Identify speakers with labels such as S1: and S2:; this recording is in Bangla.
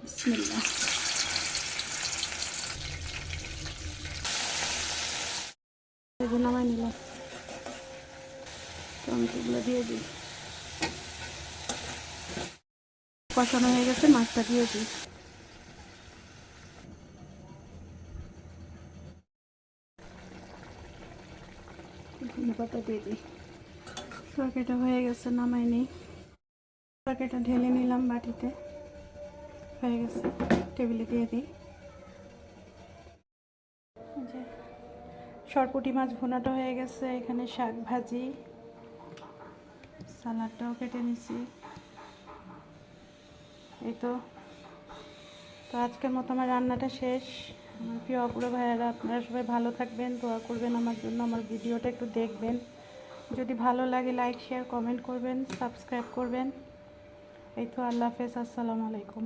S1: বিসমিল্লাহ। নামাই নিলাম, টমেটোগুলো দিয়ে দিই। কষানো হয়ে গেছে, মাছটা দিয়ে দিই। ধনেপাতা দিয়ে দিই। তরকারিটা হয়ে গেছে, নামাই নিই। তরকারিটা ঢেলে নিলাম বাটিতে, হয়ে গেছে, টেবিলে দিয়ে দিই। যে সরপুঁটি মাছ ভুনাটা হয়ে গেছে, এখানে শাক ভাজি, সালাডটাও কেটে নিছি। এই তো আজকের মতো আমার রান্নাটা শেষ। আমার প্রিয় অপূর্ব ভাইয়েরা, আপনারা সবাই ভালো থাকবেন, দোয়া করবেন আমার জন্য, আমার ভিডিওটা একটু দেখবেন। যদি ভালো লাগে লাইক শেয়ার কমেন্ট করবেন, সাবস্ক্রাইব করবেন। এই তো, আল্লাহ হাফেজ, আসসালামু আলাইকুম।